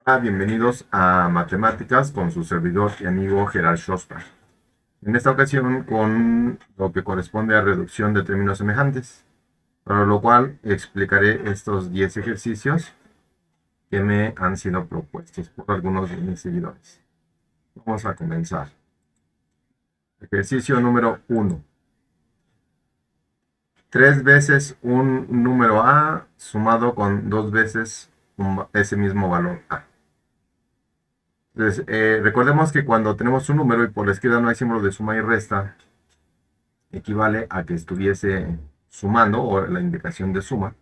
Bienvenidos a Matemáticas con su servidor y amigo Gerard Schosper. En esta ocasión con lo que corresponde a reducción de términos semejantes, para lo cual explicaré estos 10 ejercicios que me han sido propuestos por algunos de mis seguidores. Vamos a comenzar. Ejercicio número 1. 3 veces un número A sumado con 2 veces ese mismo valor A. Entonces, recordemos que cuando tenemos un número y por la izquierda no hay símbolo de suma y resta, equivale a que estuviese sumando o la indicación de suma.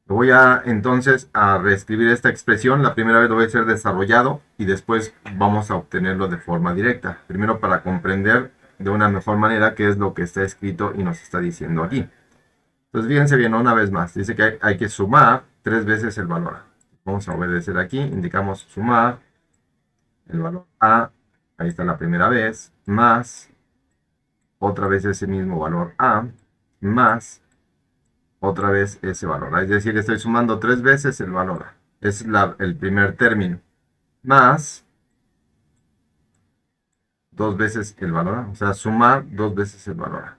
Voy entonces a reescribir esta expresión. La primera vez lo voy a hacer desarrollado y después vamos a obtenerlo de forma directa. Primero para comprender de una mejor manera qué es lo que está escrito y nos está diciendo aquí. Entonces fíjense bien, una vez más. Dice que hay que sumar 3 veces el valor A. Vamos a obedecer aquí. Indicamos sumar el valor A, ahí está la primera vez, más otra vez ese mismo valor A, más otra vez ese valor A. Es decir, estoy sumando 3 veces el valor A. Es el primer término. Más 2 veces el valor A. O sea, sumar 2 veces el valor A.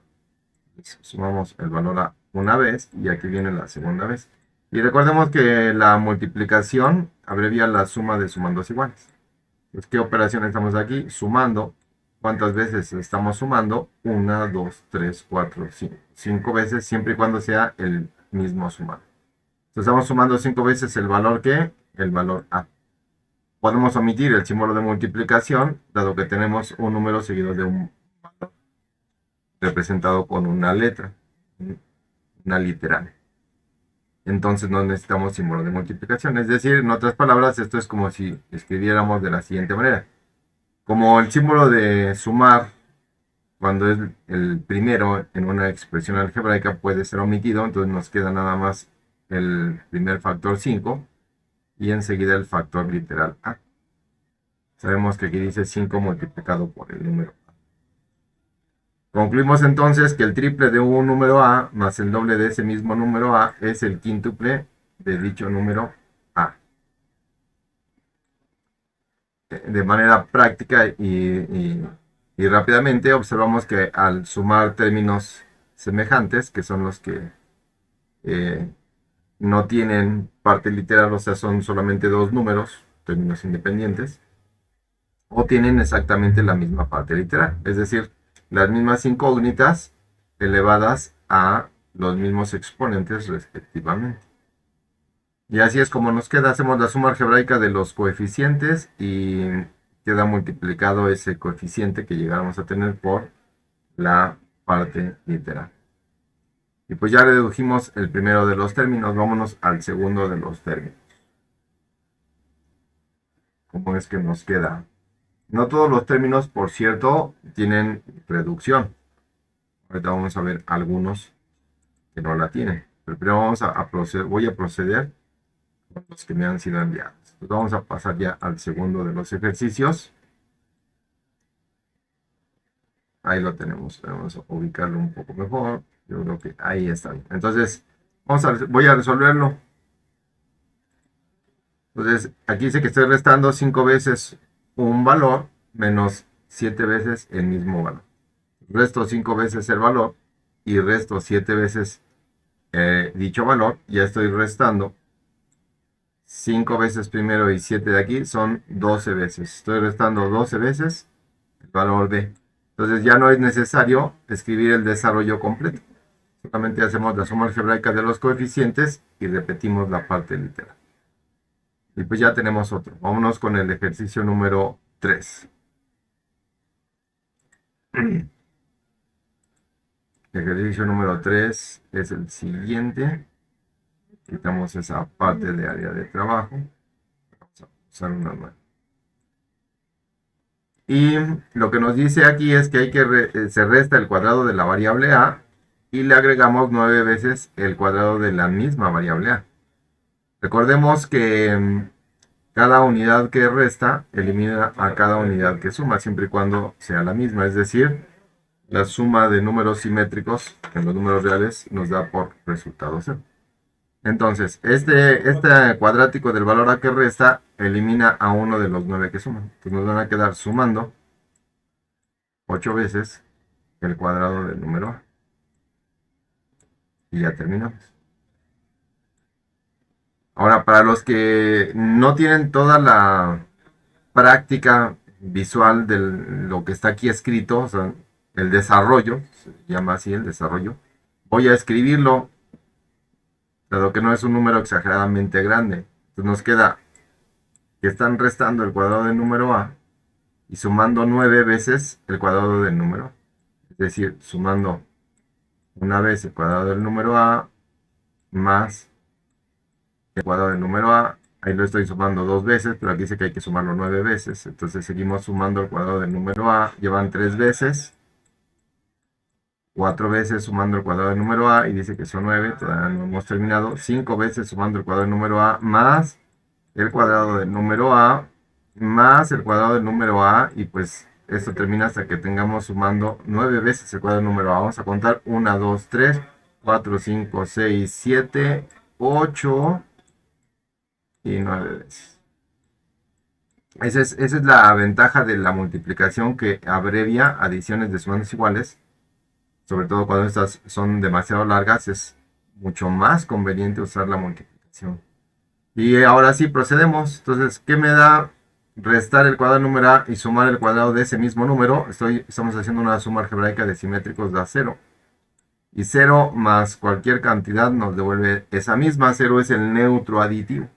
Sumamos el valor A una vez y aquí viene la segunda vez. Y recordemos que la multiplicación abrevia la suma de sumandos iguales. Pues, ¿qué operación estamos aquí? Sumando. ¿Cuántas veces estamos sumando? 1, 2, 3, 4, 5. 5 veces, siempre y cuando sea el mismo sumando. Entonces estamos sumando 5 veces el valor que el valor A. Podemos omitir el símbolo de multiplicación, dado que tenemos un número seguido de un valor representado con una letra, una literal. Entonces no necesitamos símbolo de multiplicación. Es decir, en otras palabras, esto es como si escribiéramos de la siguiente manera. Como el símbolo de sumar, cuando es el primero en una expresión algebraica, puede ser omitido, entonces nos queda nada más el primer factor 5 y enseguida el factor literal A. Sabemos que aquí dice 5 multiplicado por el número A. Concluimos entonces que el triple de un número A más el doble de ese mismo número A es el quíntuple de dicho número A. De manera práctica y rápidamente observamos que al sumar términos semejantes, que son los que no tienen parte literal, o sea, son solamente dos números, términos independientes, o tienen exactamente la misma parte literal, es decir, las mismas incógnitas elevadas a los mismos exponentes respectivamente. Y así es como nos queda. Hacemos la suma algebraica de los coeficientes y queda multiplicado ese coeficiente que llegáramos a tener por la parte literal. Y pues ya redujimos el primero de los términos. Vámonos al segundo de los términos. ¿Cómo es que nos queda? No todos los términos, por cierto, tienen reducción. Ahorita vamos a ver algunos que no la tienen. Pero primero voy a proceder con los que me han sido enviados. Entonces vamos a pasar ya al segundo de los ejercicios. Ahí lo tenemos. Vamos a ubicarlo un poco mejor. Yo creo que ahí está bien. Entonces, voy a resolverlo. Entonces, aquí dice que estoy restando 5 veces un valor menos 7 veces el mismo valor. Resto 5 veces el valor y resto 7 veces dicho valor. Ya estoy restando 5 veces primero y 7 de aquí son 12 veces. Estoy restando 12 veces el valor B. Entonces ya no es necesario escribir el desarrollo completo. Solamente hacemos la suma algebraica de los coeficientes y repetimos la parte literal. Y pues ya tenemos otro. Vámonos con el ejercicio número 3. El ejercicio número 3 es el siguiente. Quitamos esa parte de área de trabajo. Vamos a usar una nueva. Y lo que nos dice aquí es que se resta el cuadrado de la variable A y le agregamos 9 veces el cuadrado de la misma variable A. Recordemos que cada unidad que resta elimina a cada unidad que suma, siempre y cuando sea la misma. Es decir, la suma de números simétricos en los números reales nos da por resultado 0. Entonces, este cuadrático del valor a que resta elimina a uno de los 9 que suman. Entonces nos van a quedar sumando 8 veces el cuadrado del número a. Y ya terminamos. Ahora, para los que no tienen toda la práctica visual de lo que está aquí escrito, o sea, el desarrollo, se llama así el desarrollo, voy a escribirlo, dado que no es un número exageradamente grande. Entonces nos queda que están restando el cuadrado del número a y sumando 9 veces el cuadrado del número. Es decir, sumando una vez el cuadrado del número a más el cuadrado del número a. Ahí lo estoy sumando 2 veces, pero aquí dice que hay que sumarlo 9 veces. Entonces seguimos sumando el cuadrado del número a. Llevan 3 veces. 4 veces sumando el cuadrado del número a. Y dice que son 9. Todavía no hemos terminado. 5 veces sumando el cuadrado del número a. Más el cuadrado del número a. Más el cuadrado del número a. Y pues esto termina hasta que tengamos sumando 9 veces el cuadrado del número a. Vamos a contar 1, 2, 3, 4, 5, 6, 7, 8 y 9 veces. Esa es la ventaja de la multiplicación, que abrevia adiciones de sumas iguales. Sobre todo cuando estas son demasiado largas, es mucho más conveniente usar la multiplicación. Y ahora sí procedemos. Entonces, ¿qué me da restar el cuadrado del número a y sumar el cuadrado de ese mismo número? Estamos haciendo una suma algebraica de simétricos, da 0. Y 0 más cualquier cantidad nos devuelve esa misma. 0 es el neutro aditivo.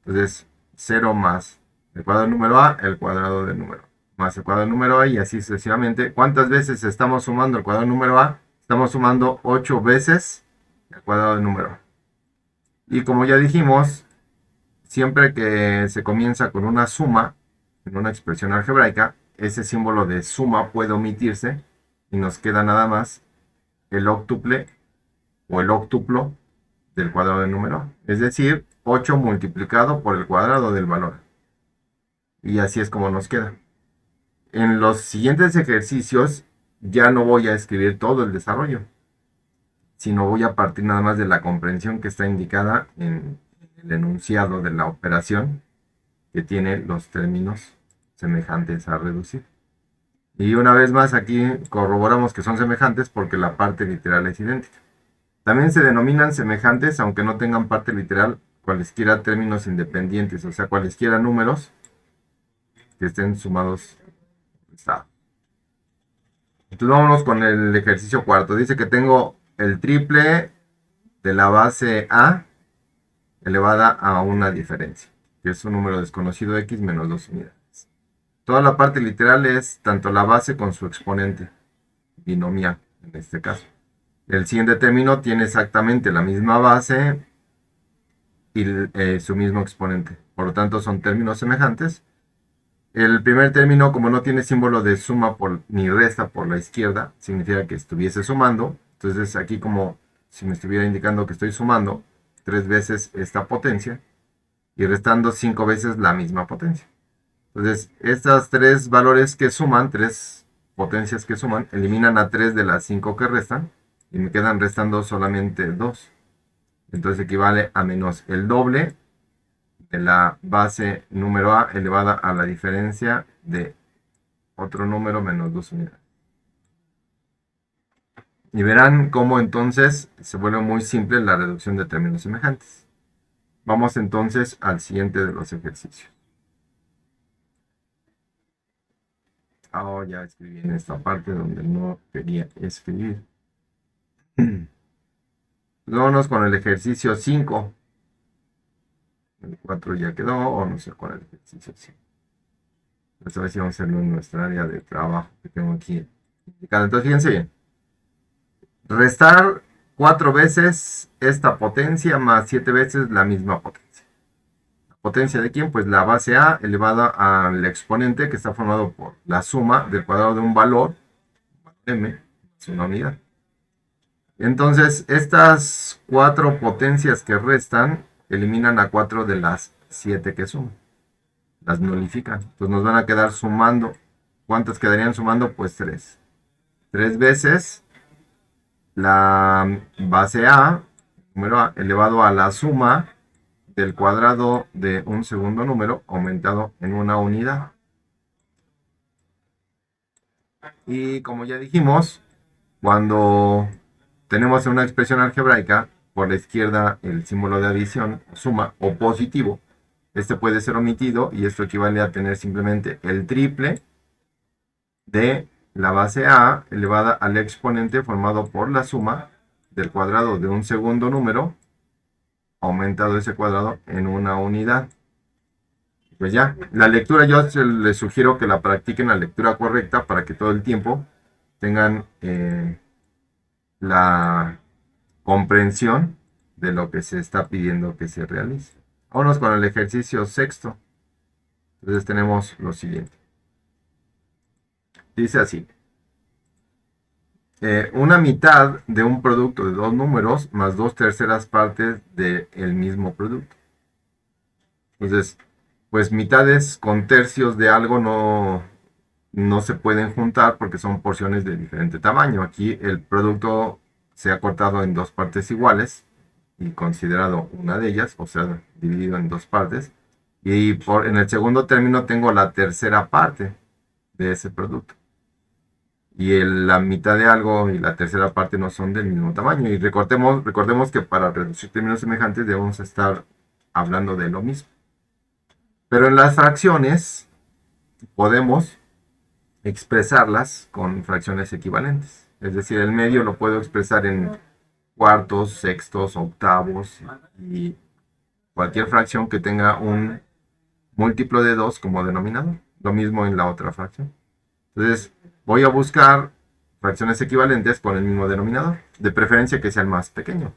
Entonces, 0 más el cuadrado del número a, el cuadrado del número más el cuadrado del número a, y así sucesivamente. ¿Cuántas veces estamos sumando el cuadrado del número a? Estamos sumando 8 veces el cuadrado del número a. Y como ya dijimos, siempre que se comienza con una suma en una expresión algebraica, ese símbolo de suma puede omitirse y nos queda nada más el óctuple o el óctuplo del cuadrado del número a. Es decir, 8 multiplicado por el cuadrado del valor. Y así es como nos queda. En los siguientes ejercicios ya no voy a escribir todo el desarrollo, sino voy a partir nada más de la comprensión que está indicada en el enunciado de la operación, que tiene los términos semejantes a reducir. Y una vez más aquí corroboramos que son semejantes porque la parte literal es idéntica. También se denominan semejantes aunque no tengan parte literal cualesquiera términos independientes, o sea, cualesquiera números que estén sumados. Entonces vámonos con el ejercicio cuarto. Dice que tengo el triple de la base a elevada a una diferencia, que es un número desconocido x menos 2 unidades. Toda la parte literal es tanto la base con su exponente, binomial en este caso. El siguiente término tiene exactamente la misma base y su mismo exponente. Por lo tanto, son términos semejantes. El primer término, como no tiene símbolo de suma ni resta por la izquierda, significa que estuviese sumando. Entonces aquí, como si me estuviera indicando que estoy sumando 3 veces esta potencia y restando 5 veces la misma potencia. Entonces, estas 3 valores que suman, 3 potencias que suman, eliminan a 3 de las 5 que restan y me quedan restando solamente 2. Entonces equivale a menos el doble de la base número a elevada a la diferencia de otro número menos 2 unidades. Y verán cómo entonces se vuelve muy simple la reducción de términos semejantes. Vamos entonces al siguiente de los ejercicios. Ya escribí en esta parte donde no quería escribir. Vámonos con el ejercicio 5. El 4 ya quedó, vamos a ir con el ejercicio 5. Esta vez vamos a hacerlo en nuestra área de trabajo que tengo aquí indicada. Entonces, fíjense bien. Restar 4 veces esta potencia más 7 veces la misma potencia. ¿La potencia de quién? Pues la base a elevada al exponente, que está formado por la suma del cuadrado de un valor, m, es una unidad. Entonces, estas 4 potencias que restan eliminan a 4 de las 7 que suman. Las nulifican. Pues nos van a quedar sumando. ¿Cuántas quedarían sumando? Pues 3. 3 veces la base a, número A elevado a la suma del cuadrado de un segundo número aumentado en una unidad. Y como ya dijimos, cuando tenemos una expresión algebraica, por la izquierda el símbolo de adición, suma o positivo, este puede ser omitido y esto equivale a tener simplemente el triple de la base A elevada al exponente formado por la suma del cuadrado de un segundo número aumentado ese cuadrado en una unidad. Pues ya, la lectura yo les sugiero que la practiquen la lectura correcta para que todo el tiempo tengan la comprensión de lo que se está pidiendo que se realice. Vámonos con el ejercicio sexto. Entonces tenemos lo siguiente. Dice así. Una mitad de un producto de dos números más dos terceras partes del mismo producto. Entonces, pues mitades con tercios de algo no se pueden juntar porque son porciones de diferente tamaño. Aquí el producto se ha cortado en dos partes iguales y considerado una de ellas, o sea, dividido en dos partes. Y en el segundo término tengo la tercera parte de ese producto. Y la mitad de algo y la tercera parte no son del mismo tamaño. Y recordemos que para reducir términos semejantes debemos estar hablando de lo mismo. Pero en las fracciones podemos expresarlas con fracciones equivalentes. Es decir, el medio lo puedo expresar en cuartos, sextos, octavos y cualquier fracción que tenga un múltiplo de 2 como denominador. Lo mismo en la otra fracción. Entonces, voy a buscar fracciones equivalentes con el mismo denominador, de preferencia que sea el más pequeño.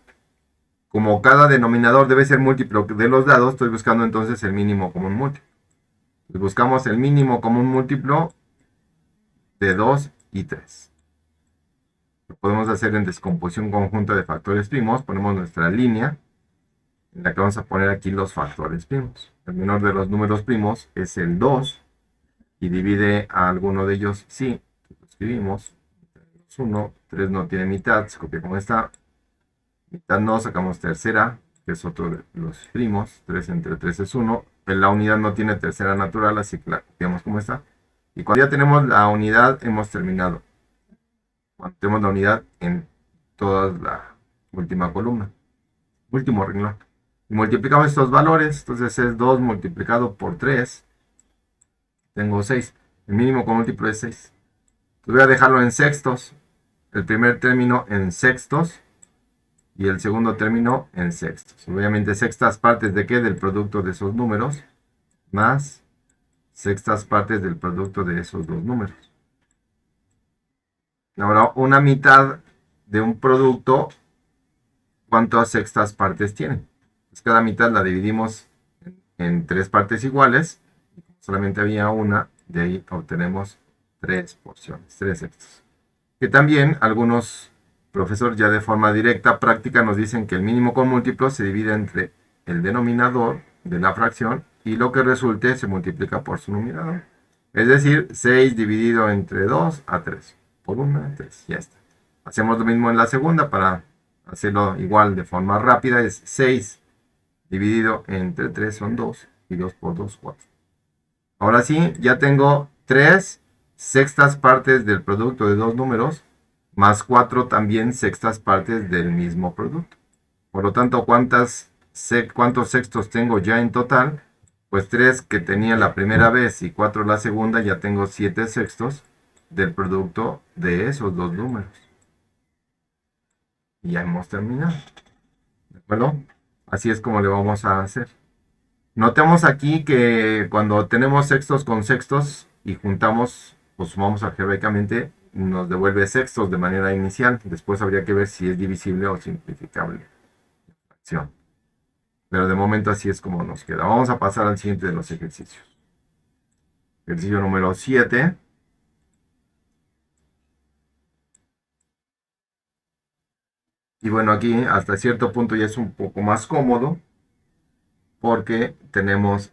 Como cada denominador debe ser múltiplo de los dados, estoy buscando entonces el mínimo común múltiplo. Entonces, buscamos el mínimo común múltiplo de 2 y 3. Lo podemos hacer en descomposición conjunta de factores primos. Ponemos nuestra línea en la que vamos a poner aquí los factores primos. El menor de los números primos es el 2 y divide a alguno de ellos sí. Lo escribimos. 1, 3 no tiene mitad, se copia como está. Mitad no, sacamos tercera, que es otro de los primos. 3 entre 3 es 1. La unidad no tiene tercera natural, así que la copiamos como está. Y cuando ya tenemos la unidad, hemos terminado. Cuando tenemos la unidad en toda la última columna, último renglón. Y multiplicamos estos valores, entonces es 2 multiplicado por 3. Tengo 6. El mínimo con múltiplo es 6. Entonces voy a dejarlo en sextos. El primer término en sextos y el segundo término en sextos. Obviamente sextas partes de qué? Del producto de esos números más sextas partes del producto de esos dos números. Ahora, una mitad de un producto, ¿cuántas sextas partes tiene? Pues cada mitad la dividimos en tres partes iguales. Solamente había una, de ahí obtenemos tres porciones, tres sextos. Que también algunos profesores ya de forma directa, práctica, nos dicen que el mínimo con múltiplo se divide entre el denominador de la fracción y lo que resulte se multiplica por su numerador. Es decir, 6 dividido entre 2 a 3. Por 1, 3, ya está. Hacemos lo mismo en la segunda para hacerlo igual de forma rápida. Es 6 dividido entre 3 son 2 y 2 por 2, 4. Ahora sí, ya tengo 3 sextas partes del producto de dos números, más 4 también sextas partes del mismo producto. Por lo tanto, ¿cuántos sextos tengo ya en total? Pues 3 que tenía la primera vez y 4 la segunda, ya tengo 7 sextos del producto de esos dos números. Y ya hemos terminado. ¿De acuerdo? Así es como le vamos a hacer. Notemos aquí que cuando tenemos sextos con sextos y juntamos, pues sumamos algebraicamente, nos devuelve sextos de manera inicial. Después habría que ver si es divisible o simplificable. Fracción. Pero de momento así es como nos queda. Vamos a pasar al siguiente de los ejercicios. Ejercicio número 7. Y bueno, aquí hasta cierto punto ya es un poco más cómodo porque tenemos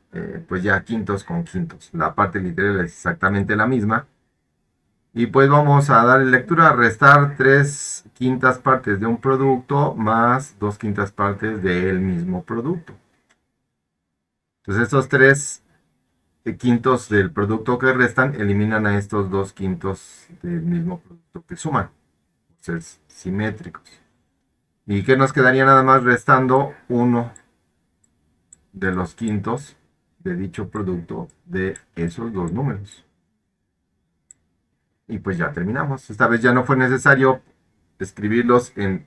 pues ya quintos con quintos. La parte literal es exactamente la misma Y pues vamos a darle lectura, restar 3/5 partes de un producto más 2/5 partes del mismo producto. Entonces estos 3/5 del producto que restan eliminan a estos 2/5 del mismo producto que suman. Entonces, simétricos. ¿Y qué nos quedaría nada más restando? Uno de los quintos de dicho producto de esos dos números. Y pues ya terminamos. Esta vez ya no fue necesario escribirlos en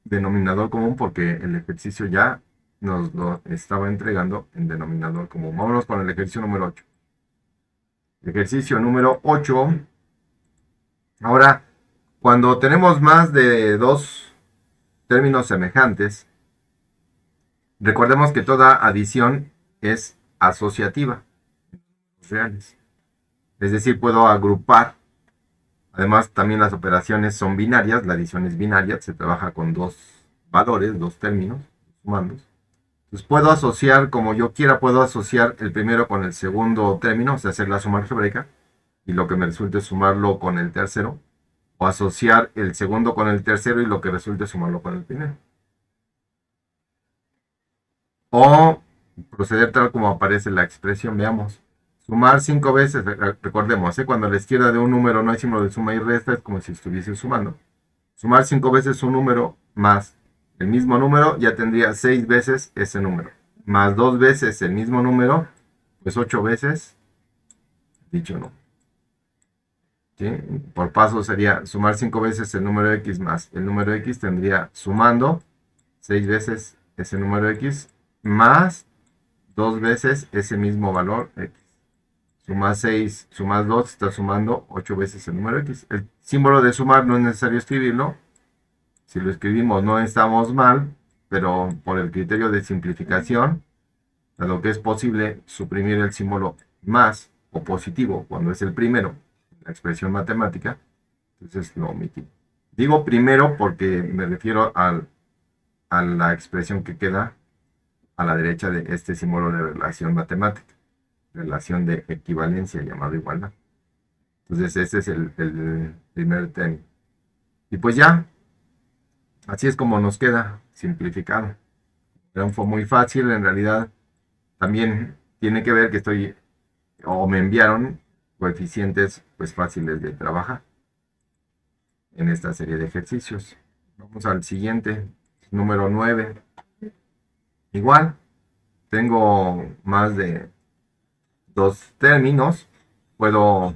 denominador común porque el ejercicio ya nos lo estaba entregando en denominador común. Vámonos con el ejercicio número 8. Ejercicio número 8. Ahora, cuando tenemos más de dos términos semejantes, recordemos que toda adición es asociativa, reales. Es decir, puedo agrupar. Además, también las operaciones son binarias, la adición es binaria, se trabaja con dos valores, dos términos, sumandos. Entonces puedo asociar como yo quiera, puedo asociar el primero con el segundo término, o sea, hacer la suma algebraica, y lo que me resulte sumarlo con el tercero, o asociar el segundo con el tercero y lo que resulte sumarlo con el primero. O proceder tal como aparece la expresión, veamos. Sumar 5 veces, recordemos, cuando a la izquierda de un número no hay símbolo de suma y resta, es como si estuviese sumando. Sumar 5 veces un número más el mismo número, ya tendría 6 veces ese número. Más 2 veces el mismo número, pues 8 veces dicho número. ¿Sí? Por paso sería sumar 5 veces el número x más el número x, tendría sumando 6 veces ese número x más 2 veces ese mismo valor x. Sumas 6, sumas 2, está sumando 8 veces el número x. El símbolo de sumar no es necesario escribirlo. Si lo escribimos no estamos mal, pero por el criterio de simplificación, dado que es posible suprimir el símbolo más o positivo cuando es el primero, la expresión matemática, entonces lo omitimos. Digo primero porque me refiero a la expresión que queda a la derecha de este símbolo de relación matemática, relación de equivalencia llamado igualdad. Entonces este es el primer término. Y pues ya, así es como nos queda simplificado. Fue muy fácil, en realidad también tiene que ver que me enviaron coeficientes pues fáciles de trabajar en esta serie de ejercicios. Vamos al siguiente, número 9. Igual, tengo más de dos términos, puedo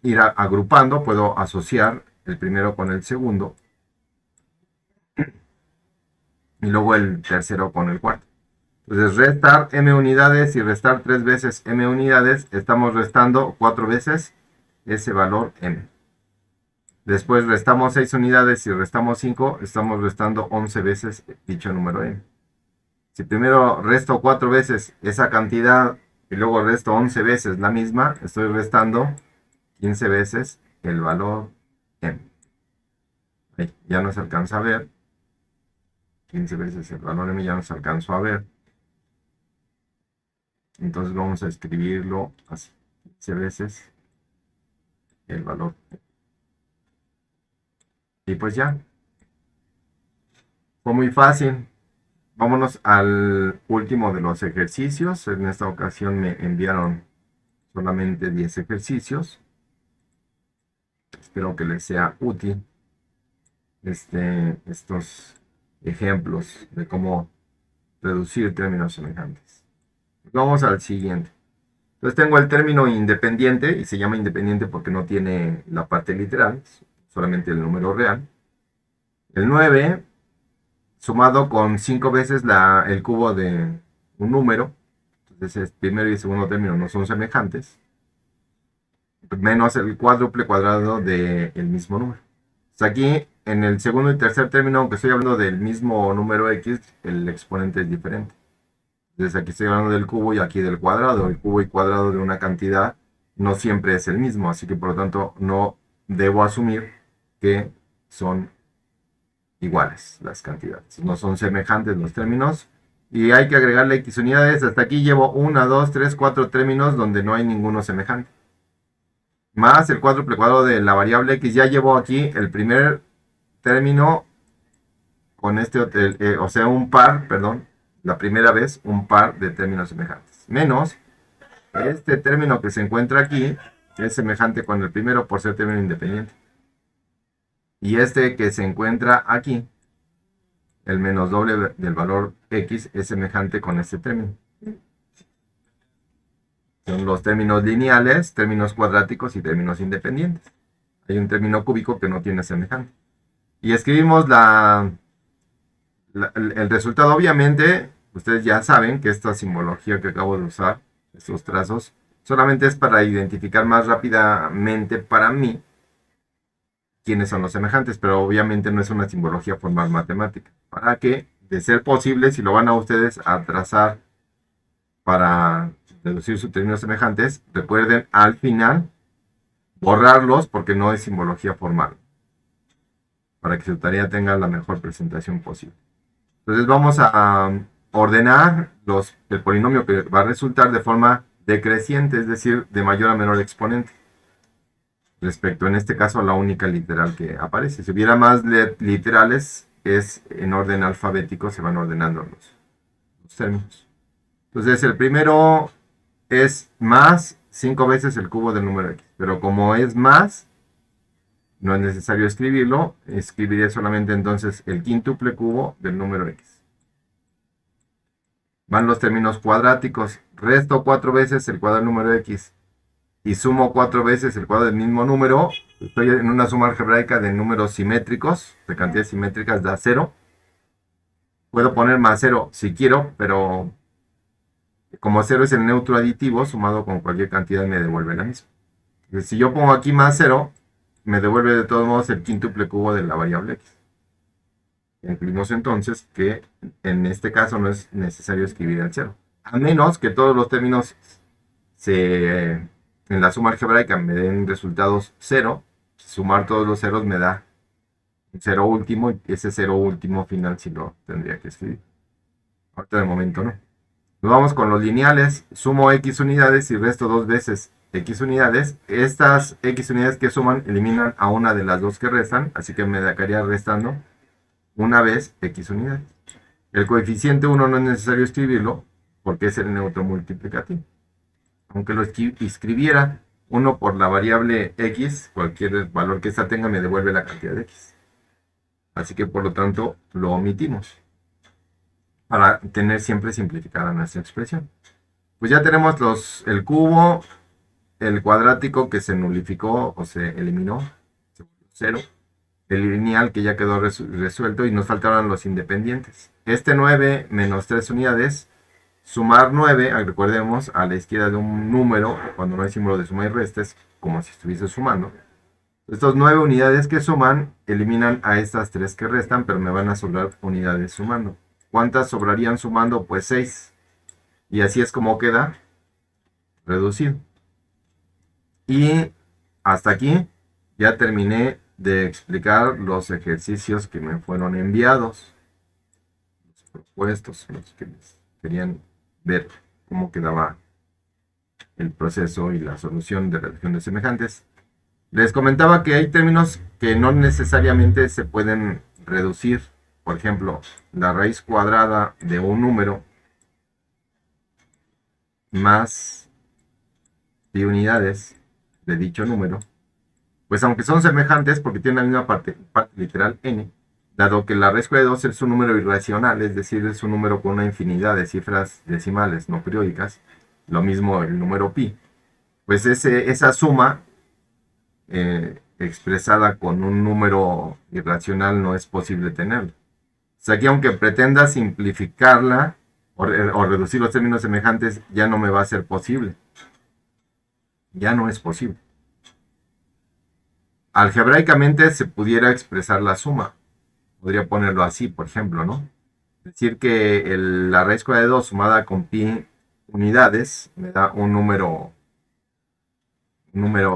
ir agrupando, puedo asociar el primero con el segundo y luego el tercero con el cuarto. Entonces restar m unidades y restar 3 veces m unidades, estamos restando 4 veces ese valor m. Después restamos 6 unidades y restamos 5, estamos restando 11 veces dicho número m. Si primero resto 4 veces esa cantidad y luego resto 11 veces la misma, estoy restando 15 veces el valor m. Ahí, ya no se alcanza a ver. 15 veces el valor m ya no se alcanzó a ver. Entonces vamos a escribirlo así, 15 veces el valor. Y pues ya. Fue muy fácil. Vámonos al último de los ejercicios. En esta ocasión me enviaron solamente 10 ejercicios. Espero que les sea útil estos ejemplos de cómo reducir términos semejantes. Vamos al siguiente. Entonces tengo el término independiente, y se llama independiente porque no tiene la parte literal, solamente el número real. El 9 sumado con 5 veces el cubo de un número. Entonces el primero y el segundo término no son semejantes. Menos el cuádruple cuadrado del mismo número. Entonces aquí en el segundo y tercer término, aunque estoy hablando del mismo número x, el exponente es diferente. Entonces aquí estoy hablando del cubo y aquí del cuadrado. El cubo y cuadrado de una cantidad no siempre es el mismo, así que por lo tanto no debo asumir que son iguales las cantidades. No son semejantes los términos y hay que agregarle x unidades. Hasta aquí llevo 1, 2, 3, 4 términos donde no hay ninguno semejante. más el cuádruple cuadrado de la variable x. Ya llevo aquí el primer término con o sea, un par, perdón, la primera vez un par de términos semejantes. Menos este término que se encuentra aquí, que es semejante con el primero por ser término independiente. Y este que se encuentra aquí, el menos doble del valor x, es semejante con este término. Son los términos lineales, términos cuadráticos y términos independientes. Hay un término cúbico que no tiene semejante. Y escribimos el resultado. Obviamente, ustedes ya saben que esta simbología que acabo de usar, estos trazos, solamente es para identificar más rápidamente para mí quiénes son los semejantes, pero obviamente no es una simbología formal matemática. Para que, de ser posible, si lo van a ustedes a trazar para deducir sus términos semejantes, recuerden al final borrarlos porque no es simbología formal, para que su tarea tenga la mejor presentación posible. Entonces vamos a ordenar el polinomio que va a resultar de forma decreciente, es decir, de mayor a menor exponente, respecto en este caso a la única literal que aparece. Si hubiera más literales, es en orden alfabético, se van ordenando los términos. Entonces el primero es más 5 veces el cubo del número x, pero como es más, no es necesario escribirlo, escribiré solamente entonces el quíntuple cubo del número x. Van los términos cuadráticos, resto 4 veces el cuadrado del número x y sumo 4 veces el cuadrado del mismo número. Estoy en una suma algebraica de números simétricos, de cantidades simétricas, da 0. Puedo poner más 0 si quiero, pero como 0 es el neutro aditivo, sumado con cualquier cantidad me devuelve la misma. Entonces, si yo pongo aquí más 0, me devuelve de todos modos el quíntuple cubo de la variable x. Incluimos entonces que en este caso no es necesario escribir el 0. A menos que todos los términos en la suma algebraica me den resultados 0. Sumar todos los ceros me da un 0 último y ese 0 último final sí lo tendría que escribir. Ahorita de momento no. Nos vamos con los lineales. Sumo x unidades y resto 2 veces x unidades. Estas x unidades que suman eliminan a una de las dos que restan, así que me quedaría restando una vez x unidades. El coeficiente 1 no es necesario escribirlo porque es el neutro multiplicativo. Aunque lo escribiera 1 por la variable x, cualquier valor que esta tenga me devuelve la cantidad de x. Así que por lo tanto lo omitimos para tener siempre simplificada nuestra expresión. Pues ya tenemos el cubo, el cuadrático que se nulificó o se eliminó, 0, el lineal que ya quedó resuelto y nos faltaron los independientes. Este 9 menos 3 unidades, sumar 9, recordemos, a la izquierda de un número, cuando no hay símbolo de suma y resta, es como si estuviese sumando. Estos 9 unidades que suman eliminan a estas 3 que restan, pero me van a sobrar unidades sumando. ¿Cuántas sobrarían sumando? Pues 6. Y así es como queda reducido. Y hasta aquí ya terminé de explicar los ejercicios que me fueron enviados, los propuestos, los que querían ver cómo quedaba el proceso y la solución de reducción de semejantes. Les comentaba que hay términos que no necesariamente se pueden reducir. Por ejemplo, la raíz cuadrada de un número más pi unidades de dicho número, pues aunque son semejantes porque tienen la misma parte literal n, dado que la raíz cuadrada de 2 es un número irracional, es decir, es un número con una infinidad de cifras decimales no periódicas, lo mismo el número pi, pues esa suma expresada con un número irracional no es posible tenerla. O sea, aquí aunque pretenda simplificarla o reducir los términos semejantes, ya no me va a ser posible. Ya no es posible. Algebraicamente se pudiera expresar la suma. Podría ponerlo así, por ejemplo, ¿no? Decir que la raíz cuadrada de 2 sumada con pi unidades me da un número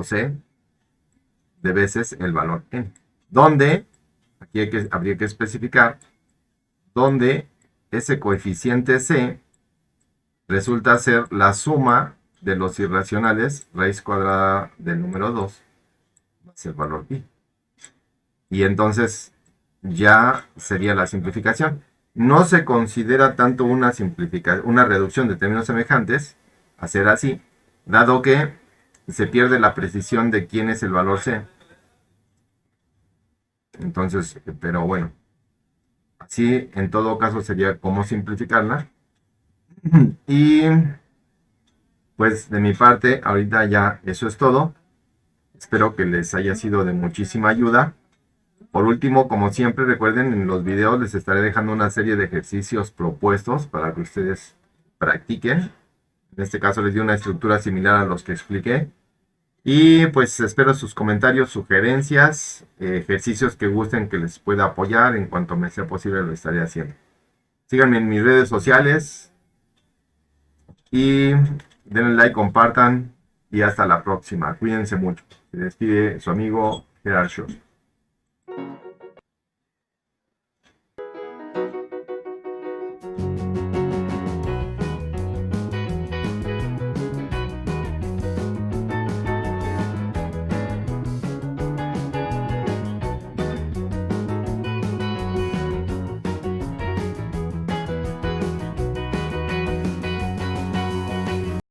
C de veces el valor n. Donde, aquí habría que especificar, donde ese coeficiente C resulta ser la suma de los irracionales, raíz cuadrada del número 2 va a ser valor pi. Y entonces ya sería la simplificación. No se considera tanto una una reducción de términos semejantes, hacer así, dado que se pierde la precisión de quién es el valor c. Entonces, pero bueno, así en todo caso sería cómo simplificarla. Y pues de mi parte, ahorita ya eso es todo. Espero que les haya sido de muchísima ayuda. Por último, como siempre, recuerden, en los videos les estaré dejando una serie de ejercicios propuestos para que ustedes practiquen. En este caso les di una estructura similar a los que expliqué. Y pues espero sus comentarios, sugerencias, ejercicios que gusten que les pueda apoyar. En cuanto me sea posible lo estaré haciendo. Síganme en mis redes sociales y denle like, compartan y hasta la próxima. Cuídense mucho. Se despide su amigo Gerard Schur.